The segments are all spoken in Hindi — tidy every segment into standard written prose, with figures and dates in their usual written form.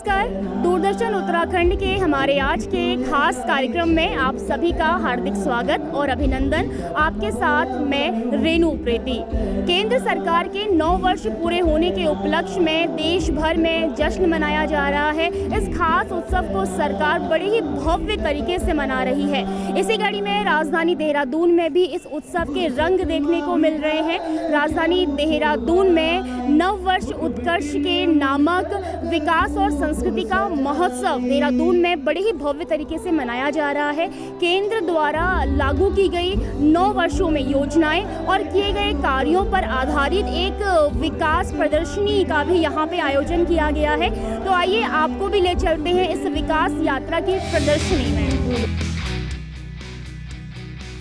नमस्कार। दूरदर्शन उत्तराखंड के हमारे आज के खास कार्यक्रम में आप सभी का हार्दिक स्वागत और अभिनंदन। आपके साथ मैं रेणु उप्रेती। केंद्र सरकार के 9 वर्ष पूरे होने के उपलक्ष्य में देश भर में जश्न मनाया जा रहा है। इस खास उत्सव को सरकार बड़े ही भव्य तरीके से मना रही है। इसी कड़ी में राजधानी देहरादून में भी इस उत्सव के रंग देखने को मिल रहे हैं। राजधानी देहरादून में नववर्ष उत्कर्ष के नामक विकास और संस्कृति का महोत्सव देहरादून में बड़े ही भव्य तरीके से मनाया जा रहा है। केंद्र द्वारा लागू की गई 9 वर्षों में योजनाएं और किए गए कार्यों पर आधारित एक विकास प्रदर्शनी का भी यहाँ पे आयोजन किया गया है। तो आइए आपको भी ले चलते हैं इस विकास यात्रा की प्रदर्शनी में।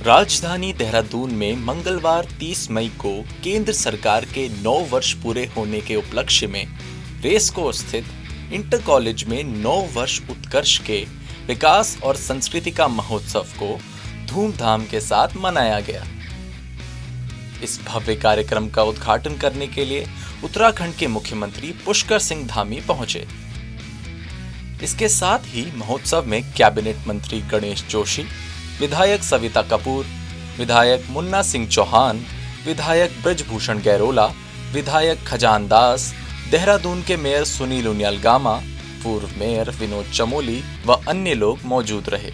राजधानी देहरादून में मंगलवार 30 मई को केंद्र सरकार के 9 वर्ष पूरे होने के उपलक्ष्य में रेसकोर्स स्थित इंटर कॉलेज में 9 वर्ष उत्कर्ष के विकास और संस्कृति का महोत्सव को धूमधाम के साथ मनाया गया। इस भव्य कार्यक्रम का उद्घाटन करने के लिए उत्तराखंड के मुख्यमंत्री पुष्कर सिंह धामी पहुंचे। इसके साथ ही महोत्सव में कैबिनेट मंत्री गणेश जोशी, विधायक सविता कपूर, विधायक मुन्ना सिंह चौहान, विधायक ब्रजभूषण गैरोला, विधायक खजान दास, देहरादून के मेयर सुनील उनियाल गामा, पूर्व मेयर विनोद चमोली व अन्य लोग मौजूद रहे।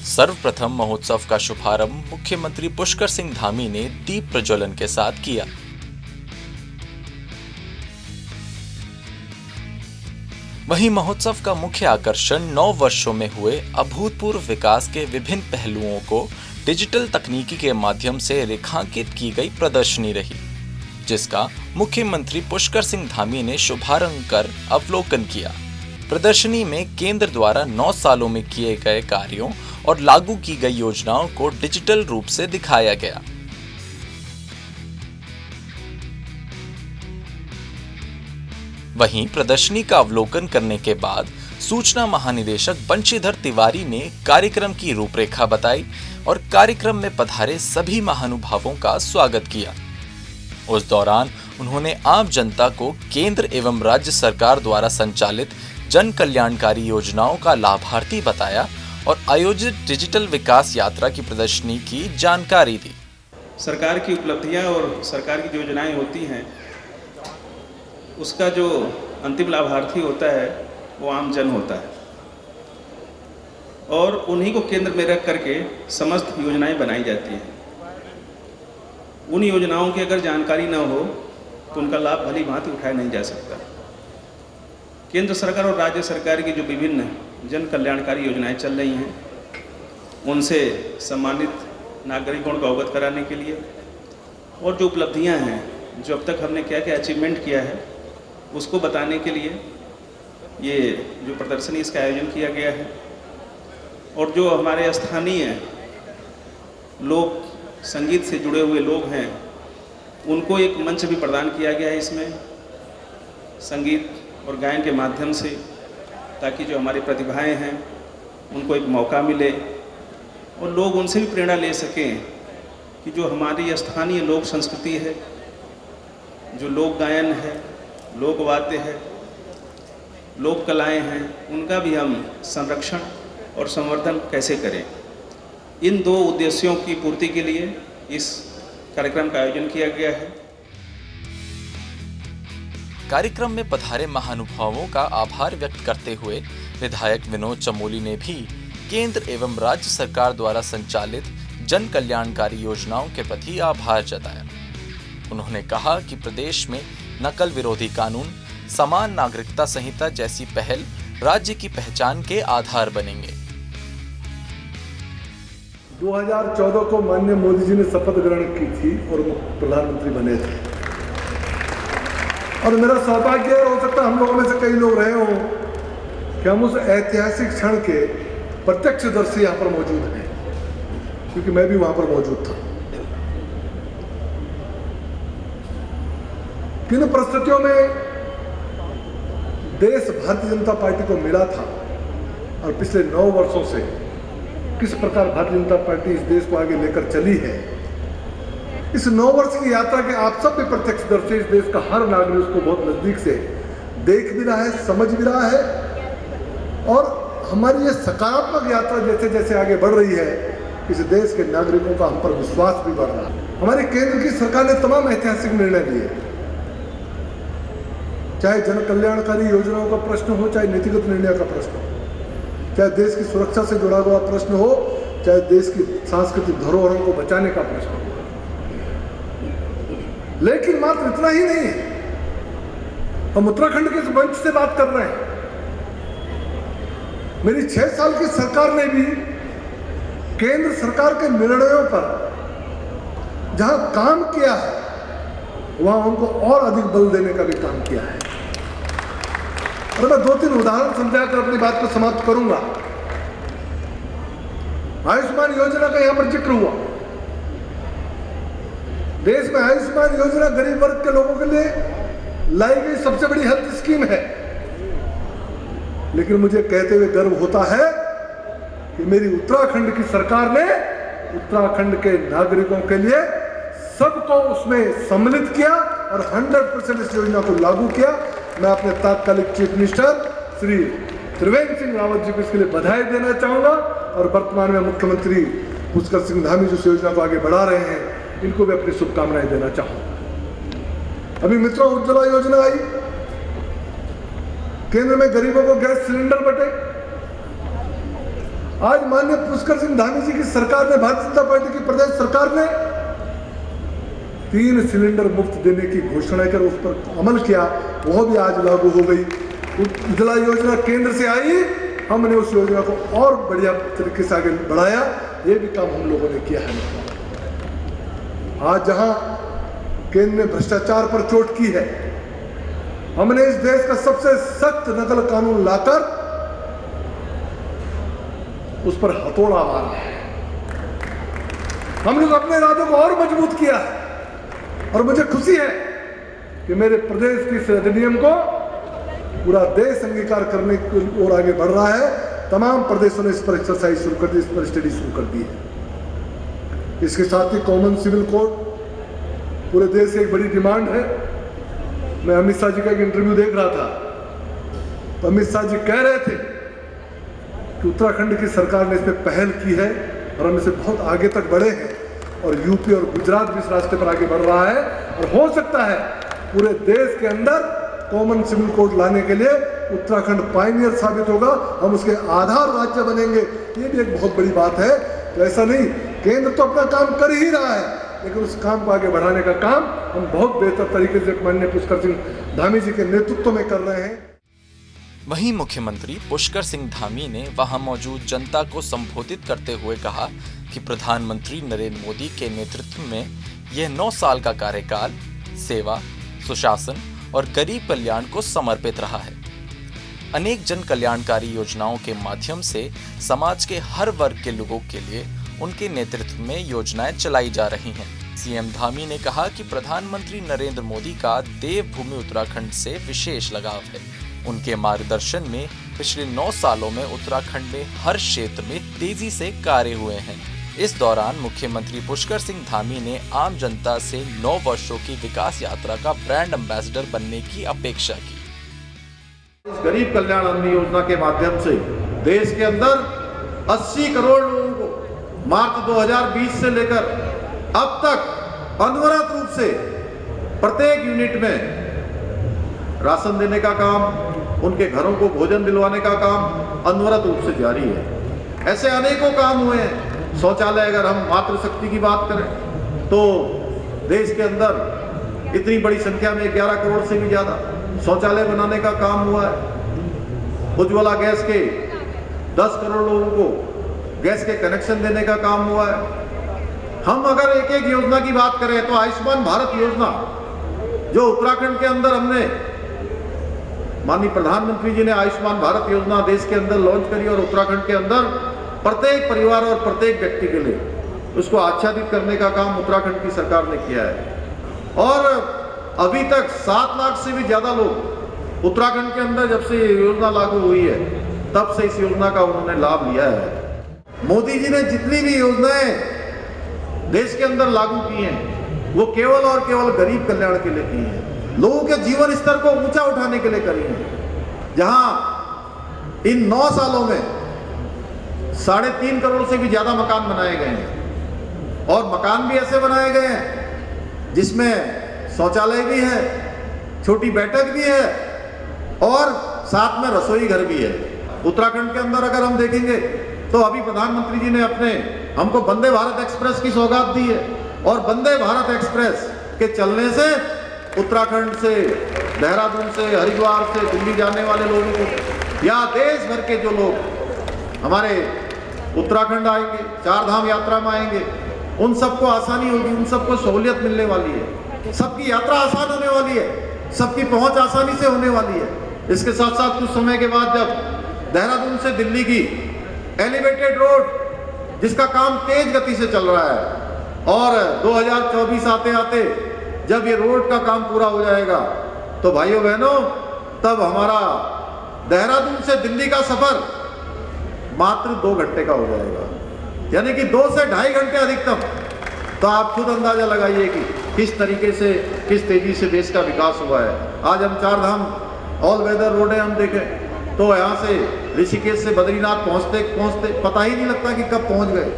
सर्वप्रथम महोत्सव का शुभारंभ मुख्यमंत्री पुष्कर सिंह धामी ने दीप प्रज्वलन के साथ किया। वहीं महोत्सव का मुख्य आकर्षण 9 वर्षों में हुए अभूतपूर्व विकास के विभिन्न पहलुओं को डिजिटल तकनीकी के माध्यम से रेखांकित की गई प्रदर्शनी रही, जिसका मुख्यमंत्री पुष्कर सिंह धामी ने शुभारंभ कर अवलोकन किया। प्रदर्शनी में केंद्र द्वारा 9 सालों में किए गए कार्यों और लागू की गई योजनाओं को डिजिटल रूप से दिखाया गया। वहीं प्रदर्शनी का अवलोकन करने के बाद सूचना महानिदेशक बंशीधर तिवारी ने कार्यक्रम की रूपरेखा बताई और कार्यक्रम में पधारे सभी महानुभावों का स्वागत किया। उस दौरान उन्होंने आम जनता को केंद्र एवं राज्य सरकार द्वारा संचालित जन कल्याणकारी योजनाओं का लाभार्थी बताया और आयोजित डिजिटल विकास यात्रा की प्रदर्शनी की जानकारी दी। सरकार की उपलब्धियां और सरकार की योजनाएं होती हैं, उसका जो अंतिम लाभार्थी होता है वो आम जन होता है और उन्हीं को केंद्र में रख करके समस्त योजनाएं बनाई जाती हैं। उन योजनाओं की अगर जानकारी न हो तो उनका लाभ भली भांति उठाया नहीं जा सकता। केंद्र सरकार और राज्य सरकार की जो विभिन्न जन कल्याणकारी योजनाएं चल रही हैं, उनसे सम्मानित नागरिकों को अवगत कराने के लिए और जो उपलब्धियां हैं, जो अब तक हमने क्या क्या अचीवमेंट किया है, उसको बताने के लिए ये जो प्रदर्शनी इसका आयोजन किया गया है। और जो हमारे स्थानीय लोग संगीत से जुड़े हुए लोग हैं, उनको एक मंच भी प्रदान किया गया है इसमें संगीत और गायन के माध्यम से, ताकि जो हमारी प्रतिभाएं हैं उनको एक मौका मिले और लोग उनसे भी प्रेरणा ले सकें कि जो हमारी स्थानीय लोक संस्कृति है, जो लोक गायन है, लोक वाद्य है, लोक कलाएं हैं, उनका भी हम संरक्षण और संवर्धन कैसे करें। इन 2 उद्देश्यों की पूर्ति के लिए इस कार्यक्रम का आयोजन किया गया है। कार्यक्रम में पधारे महानुभावों का आभार व्यक्त करते हुए विधायक विनोद चमोली ने भी केंद्र एवं राज्य सरकार द्वारा संचालित जन कल्याणकारी योजनाओं के प्रति आभार जताया। उन्होंने कहा कि प्रदेश में नकल विरोधी कानून, समान नागरिकता संहिता जैसी पहल राज्य की पहचान के आधार बनेंगे। 2014 को माननीय मोदी जी ने शपथ ग्रहण की थी और प्रधानमंत्री बने थे और मेरा सौभाग्य हो सकता है हम लोगों में से कई लोग रहे हों कि हम उस ऐतिहासिक क्षण के प्रत्यक्षदर्शी यहाँ पर मौजूद हैं, क्योंकि मैं भी वहां पर मौजूद था। किन परिस्थितियों में देश भारतीय जनता पार्टी को मिला था और पिछले 9 वर्षों से किस प्रकार भारतीय जनता पार्टी इस देश को आगे लेकर चली है, इस 9 वर्ष की यात्रा के आप सब भी प्रत्यक्षदर्शी, इस देश का हर नागरिक उसको बहुत नजदीक से देख भी रहा है, समझ भी रहा है, और हमारी ये सकारात्मक यात्रा जैसे जैसे आगे बढ़ रही है, इस देश के नागरिकों का हम पर विश्वास भी बढ़ रहा है। हमारी केंद्र की सरकार ने तमाम ऐतिहासिक निर्णय लिए, चाहे जन कल्याणकारी योजनाओं का प्रश्न हो, चाहे नीतिगत निर्णय का प्रश्न हो, चाहे देश की सुरक्षा से जुड़ा हुआ प्रश्न हो, चाहे देश की सांस्कृतिक धरोहरों को बचाने का प्रश्न हो। लेकिन मात्र इतना ही नहीं है, हम उत्तराखंड के इस मंच से बात कर रहे हैं। मेरी 6 साल की सरकार ने भी केंद्र सरकार के निर्णयों पर जहां काम किया है, वहां उनको और अधिक बल देने का भी काम किया है। और मैं 2-3 उदाहरण समझाकर अपनी बात को समाप्त करूंगा। आयुष्मान योजना का यहां पर जिक्र हुआ। देश में आयुष्मान योजना गरीब वर्ग के लोगों के लिए लाई गई सबसे बड़ी हेल्थ स्कीम है, लेकिन मुझे कहते हुए गर्व होता है कि मेरी उत्तराखंड की सरकार ने उत्तराखंड के नागरिकों के लिए सबको उसमें सम्मिलित किया और 100% इस योजना को लागू किया। मैं अपने तात्कालिक चीफ मिनिस्टर श्री त्रिवेंद्र सिंह रावत जी को इसके लिए बधाई देना चाहूंगा, और वर्तमान में मुख्यमंत्री पुष्कर सिंह धामी जो इस योजना को आगे बढ़ा रहे हैं, इनको भी अपनी शुभकामनाएं देना चाहूंगा। अभी मित्रों, उज्ज्वला योजना आई, केंद्र में गरीबों को गैस सिलेंडर बंटे। आज माननीय पुष्कर सिंह धामी जी की सरकार ने, भारतीय जनता पार्टी की प्रदेश सरकार ने 3 सिलेंडर मुफ्त देने की घोषणा कर उस पर अमल किया, वह भी आज लागू हो गई। उज्ज्वला योजना केंद्र से आई, हमने उस योजना को और बढ़िया तरीके से आगे बढ़ाया, ये भी काम हम लोगों ने किया है। आज जहां केंद्र ने भ्रष्टाचार पर चोट की है, हमने इस देश का सबसे सख्त नकल कानून लाकर उस पर हथौड़ा मारा है। हमने अपने इरादों को और मजबूत किया है, और मुझे खुशी है कि मेरे प्रदेश की इस अधिनियम को पूरा देश अंगीकार करने की ओर आगे बढ़ रहा है। तमाम प्रदेशों ने इस पर एक्सरसाइज शुरू कर दी, इस पर स्टडी शुरू कर दी है। इसके साथ ही कॉमन सिविल कोड पूरे देश से एक बड़ी डिमांड है। मैं अमित शाह जी का एक इंटरव्यू देख रहा था, तो अमित शाह जी कह रहे थे कि उत्तराखंड की सरकार ने इस पर पहल की है और हम इसे बहुत आगे तक बढ़े हैं, और यूपी और गुजरात भी इस रास्ते पर आगे बढ़ रहा है, और हो सकता है पूरे देश के अंदर कॉमन सिविल कोड लाने के लिए उत्तराखंड पायनियर साबित होगा, हम उसके आधार राज्य बनेंगे। ये भी एक बहुत बड़ी बात है। तो ऐसा नहीं, केंद्र तो अपना काम कर ही रहा है, लेकिन उस काम को आगे बढ़ाने का काम हम बहुत बेहतर तरीके से माननीय पुष्कर सिंह धामी जी के नेतृत्व में कर रहे हैं। वहीं मुख्यमंत्री पुष्कर सिंह धामी ने वहां मौजूद जनता को संबोधित करते हुए कहा कि प्रधानमंत्री नरेंद्र मोदी के नेतृत्व में यह 9 साल का कार्यकाल सेवा, सुशासन और गरीब कल्याण को समर्पित रहा है। अनेक जन कल्याणकारी योजनाओं के माध्यम से समाज के हर वर्ग के लोगों के लिए उनके नेतृत्व में योजनाएं चलाई जा रही हैं। सीएम धामी ने कहा कि प्रधानमंत्री नरेंद्र मोदी का देवभूमि उत्तराखंड से विशेष लगाव है। उनके मार्गदर्शन में पिछले 9 सालों में उत्तराखंड में हर क्षेत्र में तेजी से कार्य हुए हैं। इस दौरान मुख्यमंत्री पुष्कर सिंह धामी ने आम जनता से 9 वर्षों की विकास यात्रा का ब्रांड एम्बेसडर बनने की अपेक्षा की। इस गरीब कल्याण अन्न योजना के माध्यम से देश के अंदर 80 करोड़ लोगों को मार्च 2020 से लेकर अब तक अनवरत रूप से प्रत्येक यूनिट में राशन देने का काम, उनके घरों को भोजन दिलवाने का काम अनवरत रूप से जारी है। ऐसे अनेकों काम हुए हैं। शौचालय, अगर हम मातृशक्ति की बात करें तो देश के अंदर इतनी बड़ी संख्या में 11 करोड़ से भी ज़्यादा शौचालय बनाने का काम हुआ है। उज्ज्वला गैस के 10 करोड़ लोगों को गैस के कनेक्शन देने का काम हुआ है। हम अगर एक एक योजना की बात करें तो आयुष्मान भारत योजना जो उत्तराखंड के अंदर हमने, माननीय प्रधानमंत्री जी ने आयुष्मान भारत योजना देश के अंदर लॉन्च करी और उत्तराखंड के अंदर प्रत्येक परिवार और प्रत्येक व्यक्ति के लिए उसको आच्छादित करने का काम उत्तराखंड की सरकार ने किया है। और अभी तक 7 लाख से भी ज़्यादा लोग उत्तराखंड के अंदर जब से ये योजना लागू हुई है तब से इस योजना का उन्होंने लाभ लिया है। मोदी जी ने जितनी भी योजनाएं देश के अंदर लागू की हैं वो केवल और केवल गरीब कल्याण के लिए की हैं। लोगों के जीवन स्तर को ऊंचा उठाने के लिए करी हैं, जहां इन 9 सालों में 3.5 करोड़ से भी ज्यादा मकान बनाए गए हैं। और मकान भी ऐसे बनाए गए हैं जिसमें शौचालय भी है, छोटी बैठक भी है और साथ में रसोई घर भी है। उत्तराखंड के अंदर अगर हम देखेंगे तो अभी प्रधानमंत्री जी ने हमको वंदे भारत एक्सप्रेस की सौगात दी है, और वंदे भारत एक्सप्रेस के चलने से उत्तराखंड से, देहरादून से, हरिद्वार से दिल्ली जाने वाले लोगों को या देश भर के जो लोग हमारे उत्तराखंड आएंगे, 4 धाम यात्रा में आएंगे, उन सबको आसानी होगी, उन सबको सहूलियत मिलने वाली है, सबकी यात्रा आसान होने वाली है, सबकी पहुंच आसानी से होने वाली है। इसके साथ साथ कुछ समय के बाद जब देहरादून से दिल्ली की एलिवेटेड रोड, जिसका काम तेज गति से चल रहा है, और 2024 आते आते जब ये रोड का काम पूरा हो जाएगा तो भाइयों बहनों, तब हमारा देहरादून से दिल्ली का सफर मात्र 2 घंटे का हो जाएगा, यानी कि 2 से 2.5 घंटे अधिकतम। तो आप खुद अंदाजा लगाइए कि किस तरीके से, किस तेजी से देश का विकास हुआ है। आज हम 4 धाम ऑल वेदर रोडें हम देखें तो यहाँ से ऋषिकेश से बद्रीनाथ पहुँचते पहुँचते पता ही नहीं लगता कि कब पहुँच गए।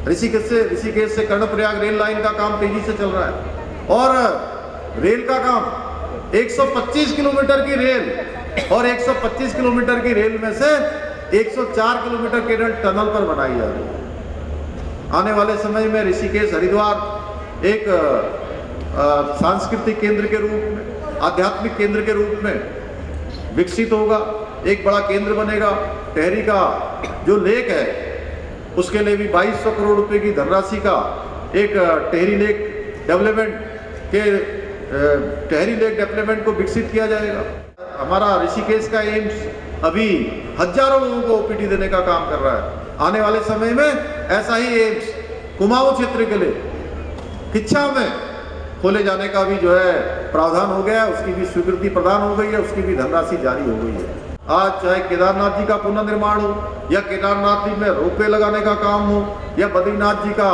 ऋषिकेश से कर्णप्रयाग रेल लाइन का काम तेजी से चल रहा है, और रेल का काम 125 किलोमीटर की रेल, और 125 किलोमीटर की रेल में से 104 किलोमीटर केवल टनल पर बनाई जा रही है। आने वाले समय में ऋषिकेश हरिद्वार एक सांस्कृतिक केंद्र के रूप में, आध्यात्मिक केंद्र के रूप में विकसित होगा, एक बड़ा केंद्र बनेगा। टेहरी का जो लेक है उसके लिए भी 2200 करोड़ रुपए की धनराशि का एक टेहरी लेक डेवलपमेंट को विकसित किया जाएगा। हमारा ऋषिकेश का एम्स अभी हजारों लोगों को ओपीडी देने का काम कर रहा है। आने वाले समय में ऐसा ही एम्स कुमाऊं क्षेत्र के लिए किच्छा में खोले जाने का भी जो है प्रावधान हो गया है, उसकी भी स्वीकृति प्रदान हो गई है, उसकी भी धनराशि जारी हो गई है। आज चाहे केदारनाथ जी का पुनर्निर्माण हो, या केदारनाथ जी में रोपवे लगाने का काम हो, या बद्रीनाथ जी का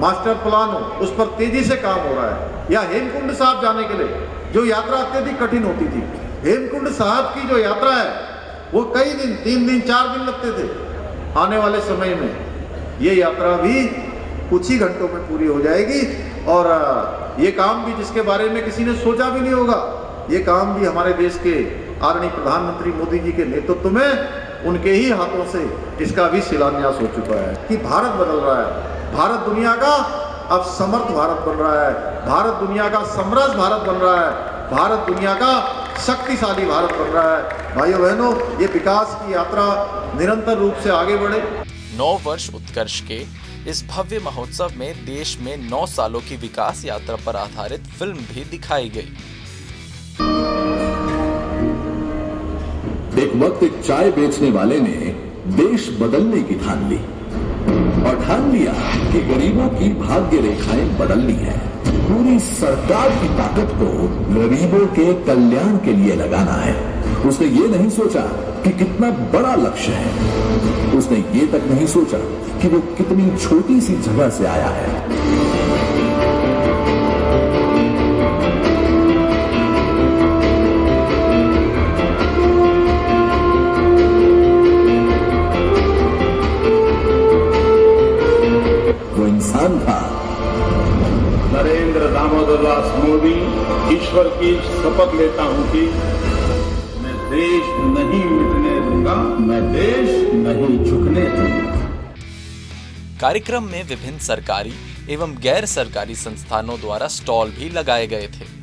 मास्टर प्लान हो, उस पर तेजी से काम हो रहा है। या हेमकुंड साहब जाने के लिए जो यात्रा अत्यधिक कठिन होती थी, हेमकुंड साहब की जो यात्रा है वो कई दिन, 3 दिन 4 दिन लगते थे। आने वाले समय में ये यात्रा भी कुछ ही घंटों में पूरी हो जाएगी, और ये काम भी जिसके बारे में किसी ने सोचा भी नहीं होगा, ये काम भी हमारे देश के आदरणीय प्रधानमंत्री मोदी जी के नेतृत्व में, उनके ही हाथों से इसका भी शिलान्यास हो चुका है कि भारत बदल रहा है। भारत दुनिया का अब समर्थ भारत बन रहा है, भारत दुनिया का समरस भारत बन रहा है, भारत दुनिया का शक्तिशाली भारत बन रहा है। भाइयों बहनों, ये विकास की यात्रा निरंतर रूप से आगे बढ़े। 9 वर्ष उत्कर्ष के इस भव्य महोत्सव में देश में 9 सालों की विकास यात्रा पर आधारित फिल्म भी दिखाई गई। एक वक्त एक चाय बेचने वाले ने देश बदलने की ठान ली, और ठान लिया कि गरीबों की भाग्य रेखाएं बदलनी है। पूरी सरकार की ताकत को गरीबों के कल्याण के लिए लगाना है। उसने ये नहीं सोचा कि कितना बड़ा लक्ष्य है, उसने ये तक नहीं सोचा कि वो कितनी छोटी सी जगह से आया है। इंसान था। नरेंद्र दामोदर दास मोदी, ईश्वर की शपथ लेता हूं कि मैं देश नहीं मिटने दूंगा, मैं देश नहीं झुकने दूंगा। कार्यक्रम में विभिन्न सरकारी एवं गैर सरकारी संस्थानों द्वारा स्टॉल भी लगाए गए थे।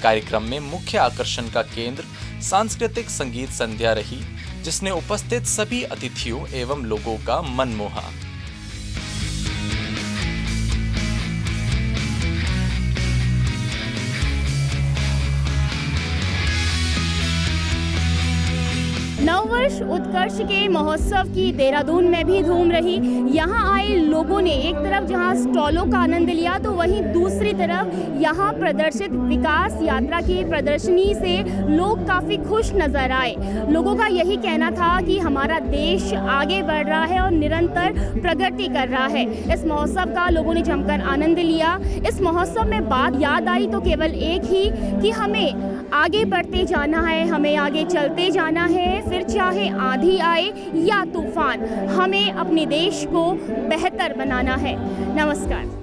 कार्यक्रम में मुख्य आकर्षण का केंद्र सांस्कृतिक संगीत संध्या रही, जिसने उपस्थित सभी अतिथियों एवं लोगों का मन मोहा। नववर्ष वर्ष उत्कर्ष के महोत्सव की देहरादून में भी धूम रही। यहाँ आए लोगों ने एक तरफ जहाँ स्टॉलों का आनंद लिया तो वहीं दूसरी तरफ यहाँ प्रदर्शित विकास यात्रा की प्रदर्शनी से लोग काफ़ी खुश नजर आए। लोगों का यही कहना था कि हमारा देश आगे बढ़ रहा है और निरंतर प्रगति कर रहा है। इस महोत्सव का लोगों ने जमकर आनंद लिया। इस महोत्सव में बात याद आई तो केवल एक ही कि हमें आगे बढ़ते जाना है, हमें आगे चलते जाना है, फिर चाहे आंधी आए या तूफान, हमें अपने देश को बेहतर बनाना है। नमस्कार।